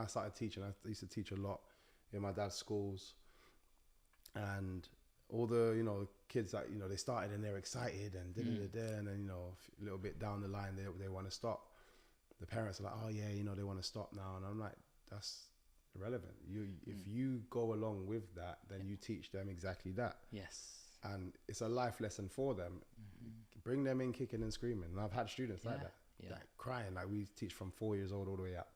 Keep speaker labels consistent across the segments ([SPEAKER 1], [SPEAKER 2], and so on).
[SPEAKER 1] started teaching, I used to teach a lot in my dad's schools, and all the, you know, kids that, you know, they started and they're excited and and then, you know, a little bit down the line, they want to stop. The parents are like, oh yeah, you know, they want to stop now. And I'm like, that's irrelevant. If you go along with that, then you teach them exactly that.
[SPEAKER 2] Yes.
[SPEAKER 1] And it's a life lesson for them. Bring them in kicking and screaming. And I've had students like that, like crying. Like we teach from 4 years old all the way up.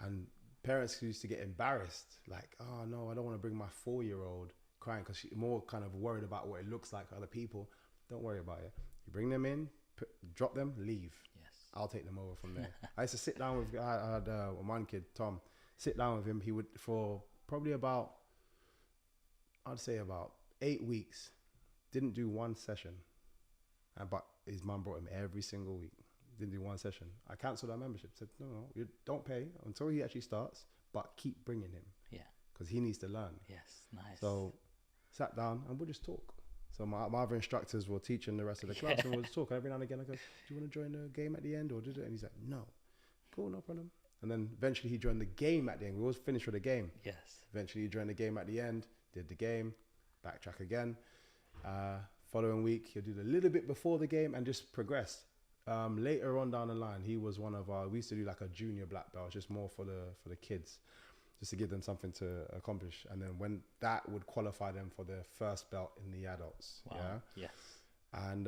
[SPEAKER 1] And parents used to get embarrassed, like, oh no, I don't want to bring my 4-year-old crying, because she's more kind of worried about what it looks like to other people. Don't worry about it. You bring them in, drop them, leave.
[SPEAKER 2] Yes.
[SPEAKER 1] I'll take them over from there. I used to sit down with, I had one kid, Tom, sit down with him. He would, for probably about, I'd say about 8 weeks, didn't do one session. But his mum brought him every single week. Didn't do one session. I cancelled our membership. Said, no, you don't pay until he actually starts, but keep bringing him.
[SPEAKER 2] Yeah. Because
[SPEAKER 1] he needs to learn.
[SPEAKER 2] Yes, nice.
[SPEAKER 1] So sat down and we'll just talk. So my other instructors were teaching the rest of the class, and we'll just talk. Every now and again I go, do you want to join the game at the end, or did it? And he's like, no. Cool, no problem. And then eventually he joined the game at the end. We always finish with a game.
[SPEAKER 2] Yes.
[SPEAKER 1] Eventually he joined the game at the end, did the game, backtrack again. Following week, he'll do a little bit before the game and just progress. Later on down the line, he was one of our, we used to do like a junior black belt, just more for the kids, just to give them something to accomplish. And then when that would qualify them for their first belt in the adults.
[SPEAKER 2] Wow.
[SPEAKER 1] Yeah.
[SPEAKER 2] Yes.
[SPEAKER 1] And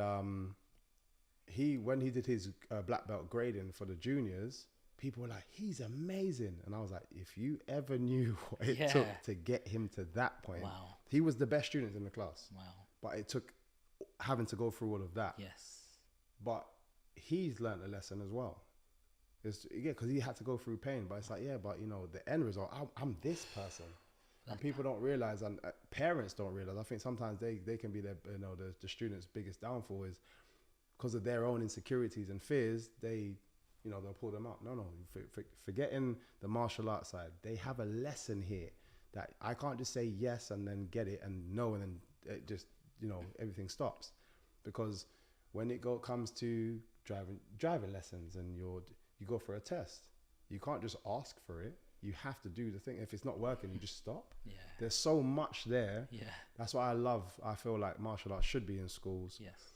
[SPEAKER 1] when he did his black belt grading for the juniors, people were like, he's amazing. And I was like, if you ever knew what it took to get him to that point, he was the best student in the class.
[SPEAKER 2] Wow.
[SPEAKER 1] But it took having to go through all of that.
[SPEAKER 2] Yes.
[SPEAKER 1] But he's learned a lesson as well. Because he had to go through pain. But it's like, but you know, the end result, I'm this person. And people don't realize, and parents don't realize. I think sometimes they can be the student's biggest downfall is because of their own insecurities and fears. They'll pull them out. No, forgetting the martial arts side. They have a lesson here that I can't just say yes and then get it and no, and then it just, everything stops. Because when it comes to driving lessons and you go for a test, you can't just ask for it. You have to do the thing. If it's not working, you just stop.
[SPEAKER 2] Yeah.
[SPEAKER 1] There's so much there.
[SPEAKER 2] Yeah.
[SPEAKER 1] That's what I feel like martial arts should be in schools.
[SPEAKER 2] Yes.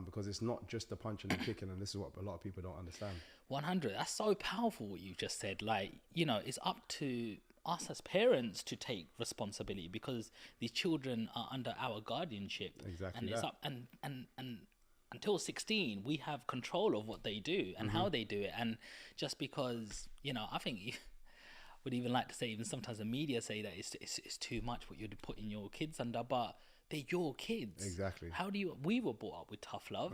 [SPEAKER 1] Because it's not just the punching and kicking, and this is what a lot of people don't understand.
[SPEAKER 2] 100. That's so powerful what you just said. Like, it's up to us as parents to take responsibility because these children are under our guardianship.
[SPEAKER 1] Exactly.
[SPEAKER 2] And it's up and until 16, we have control of what they do and how they do it. And just because, I think you would even like to say, even sometimes the media say that it's too much what you're putting your kids under, but they're your kids.
[SPEAKER 1] Exactly.
[SPEAKER 2] We were brought up with tough love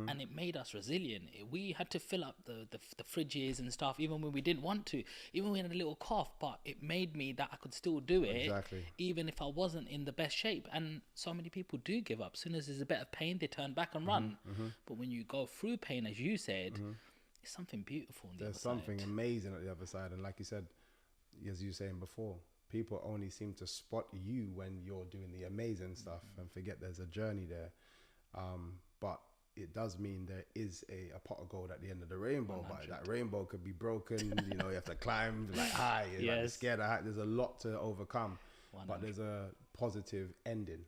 [SPEAKER 2] and it made us resilient. We had to fill up the fridges and stuff, even when we didn't want to, even when we had a little cough, but it made me that I could still do it.
[SPEAKER 1] Exactly.
[SPEAKER 2] Even if I wasn't in the best shape. And so many people do give up. As soon as there's a bit of pain, they turn back and run. But when you go through pain, as you said, it's something beautiful on the
[SPEAKER 1] There's
[SPEAKER 2] other side.
[SPEAKER 1] something amazing at the other side. And like you said, as you were saying before, people only seem to spot you when you're doing the amazing stuff and forget there's a journey there. But it does mean there is a pot of gold at the end of the rainbow.
[SPEAKER 2] 100.
[SPEAKER 1] But that rainbow could be broken. You have to climb like high. You're like scared of height. There's a lot to overcome.
[SPEAKER 2] 100.
[SPEAKER 1] But there's a positive ending.